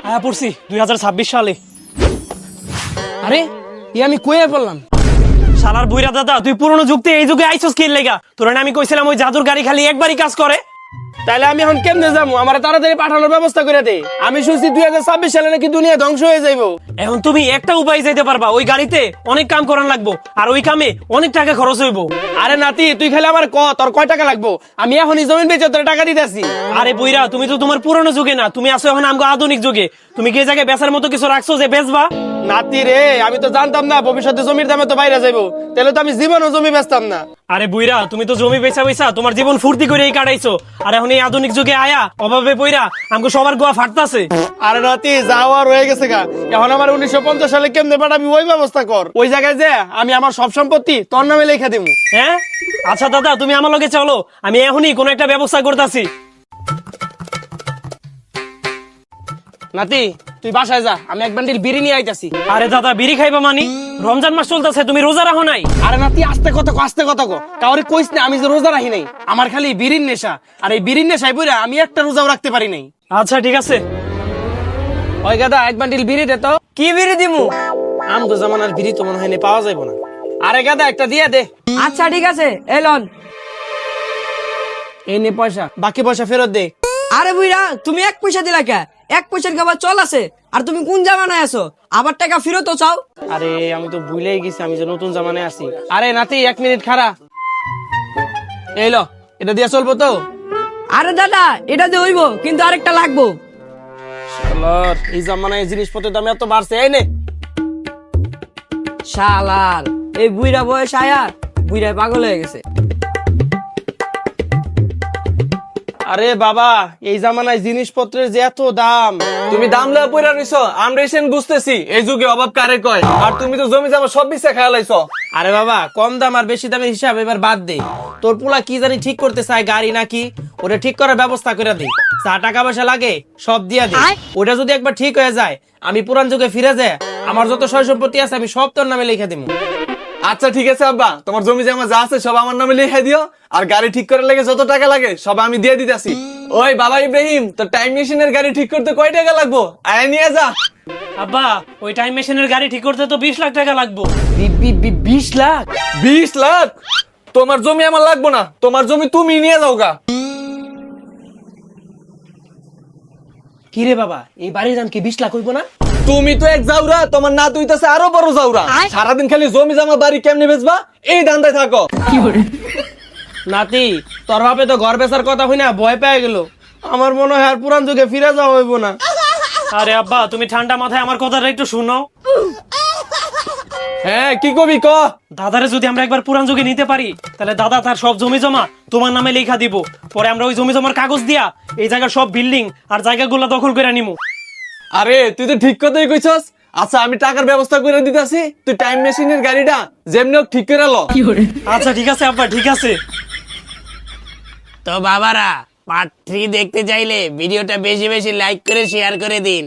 আয়া পড়ছি 2026 সালে। আরে আমি কইয়া বললাম শালার বুইরা দাদা, তুই পুরনো যুগতে এই যুগে আইছস কি লেগা? তোর না আমি কইছিলাম ওই জাদুর গাড়ি খালি একবারই কাজ করে। তাইলে আমি এখন কেমনে যাবো? আমার তাড়াতাড়ি পাঠানোর ব্যবস্থা করে দে। আমি শুনছি 2026 সালে নাকি দুনিয়া ধ্বংস হয়ে যাইবো। এখন তুমি একটা উপায় যাইতে পারবা, ওই গাড়িতে অনেক কাম করান লাগবো, আর ওই কামে অনেক টাকা খরচ হইব। আরে নাতি, তুই খালি আমার তোর কয় টাকা লাগবো? আমি এখনই জমিন বেচে তোর টাকা দিতেছি। আরে বুইরা, তুমি তো তোমার পুরনো যুগে না, তুমি আসো এখন আমগো আধুনিক যুগে। তুমি কি এই জায়গায় বেচার মতো কিছু রাখছো যে বেচবা? নাতি রে, আমি তো জানতাম না ভবিষ্যতে জমির দামে তো বাইরে যাইবো। তাহলে তো আমি জীবনও জমি বেচতাম না। আরে বুইরা, তুমি তো জমি বেচা বেচা তোমার জীবন ফুর্তি করে কাটাইছো, আর এখন এই আধুনিক যুগে আয়া অভাবে পইরা আমগো সবার গোয়া ফাটতাছে। আরে নাতি, যাওয়া রয়ে গেছে গা। এখন আমার 1950 সালে কেমনে পাঠাবি ওই ব্যবস্থা কর। ওই জায়গায় যে আমি আমার সব সম্পত্তি তোর নামে লেখা দিব। হ্যাঁ আচ্ছা দাদা, তুমি আমার লগে চলো, আমি এখনই কোন একটা ব্যবস্থা করতেছি। নাতি, তুই বাসায় যা, আমি এক বান্ডিল বিড়ি নিয়ে আইতাছি। আরে দাদা, বিড়ি খাইবা মানি? রমজান মাস চলতেছে, তুমি রোজা রাখো নাই? আরে নাতি, আস্তে কথা কো। কাউরে কইস না আমি যে রোজা রাখি নাই। আমার খালি বিড়ির নেশা, আর এই বিড়ির নেশায় পইরা আমি একটা রোজাও রাখতে পারি নাই। আচ্ছা ঠিক আছে। ওই গাদা, এক বান্ডিল বিড়ি দে তো। কি বিড়ি দিমু? আমগো জামানার বিড়ি তো মনে হয় না পাওয়া যাইব না। আরে গাদা, একটা দিয়ে দে। আচ্ছা ঠিক আছে, এলন। এই নে পয়সা, বাকি পয়সা ফেরত দে। আরে বুইরা, তুমি 1 পয়সা দিলা কে? 1 পয়সার খাবার চল আছে, আর তুমি কোন জামানায় আছো? আবার টাকা ফেরত চাও? আরে আমি তো ভুলেই গেছি আমি যে নতুন জামানায় আছি। আরে নাতি, 1 মিনিট খাড়া। এই লো, এটা দিয়ে চলবো তো? আরে দাদা, এটা দিয়ে হইব, কিন্তু আরেকটা লাগবো। শালার, এই জামানায় জিনিসপত্রের দাম এত বাড়ছে। এই নে। শালার, এই বুইরা বয়স আয়া বুইরায় পাগল হয়ে গেছে। আরে বাবা, এই জামানায় জিনিসপত্রের যে এত দাম। তুমি দাম লয়ে পয়রা রইছো, আমরা এসেন বুঝতেছি এই যুগে অভাব কারে কয়। আর তুমি তো জমি জমা সব বিছে খেয়া লাইছো। আরে বাবা, কম দাম আর বেশি দামের হিসাব এবার বাদ দে। তোর পোলা কি জানি ঠিক করতে চায়, গাড়ি নাকি, ওটা ঠিক করার ব্যবস্থা করে দে। যা টাকা পয়সা লাগে সব দিয়া দে। ওটা যদি একবার ঠিক হয়ে যায়, আমি পুরান যুগে ফিরে যাই, আমার যত সয় সম্পত্তি আছে আমি সব তোর নামে লিখে দিব। আচ্ছা ঠিক আছে আব্বা, তোমার জমি জমা যা আছে সব আমার নামে লিখে দিও, আর গাড়ি ঠিক করার লাগে যত টাকা লাগে সব আমি দিয়ে দিতেছি। ওই বাবা ইব্রাহিম, তোর টাইম মেশিনের গাড়ি ঠিক করতে কয় টাকা লাগবো? আয় নিয়ে যা। আব্বা, ওই টাইম মেশিনের গাড়ি ঠিক করতে তো 20 লাখ টাকা লাগবে। 20 লাখ? 20 লাখ? তোমার জমি আমার লাগবো না, তোমার জমি তুমি নিয়ে যাও গা। কি রে বাবা, এই বাড়ির দাম কি 20 লাখ হইব না? তুমি তো এক জাউরা, তোমার না তুইতাছে আরো বড় জাউরা। সারাদিন খালি জমি জমা বাড়ি কেমনে বেচবা এই ধান্দায় থাকো। নাতি, তোর বাপে তো ঘর বেচার কথা হই না ভয় পেয়ে গেল। আমার মনে হয় আর পুরান যুগে ফিরে যাওয়া হইব না। আরে আব্বা, তুমি ঠান্ডা মাথায় আমার কথাটা একটু শুনো। হ্যাঁ, কি কবি ক। দাদারে যদি আমরা একবার পুরান যুগে নিতে পারি, তাহলে দাদা তার সব জমি জমা তোমার নামে লেখা দিব। পরে আমরা ওই জমি জমার কাগজ দিয়া এই জায়গার সব বিল্ডিং আর জায়গাগুলো দখল করে নিমু। আরে তুই তো ঠিক কথাই কইছস। আচ্ছা, আমি টাকার ব্যবস্থা করে দিতেছি, তুই টাইম মেশিনের গাড়িটা যেমনি হোক ঠিক করে লো। আচ্ছা ঠিক আছে আব্বা, ঠিক আছে। তো বাবারা, পার্ট 3 দেখতে চাইলে ভিডিওটা বেশি বেশি লাইক করে শেয়ার করে দিন।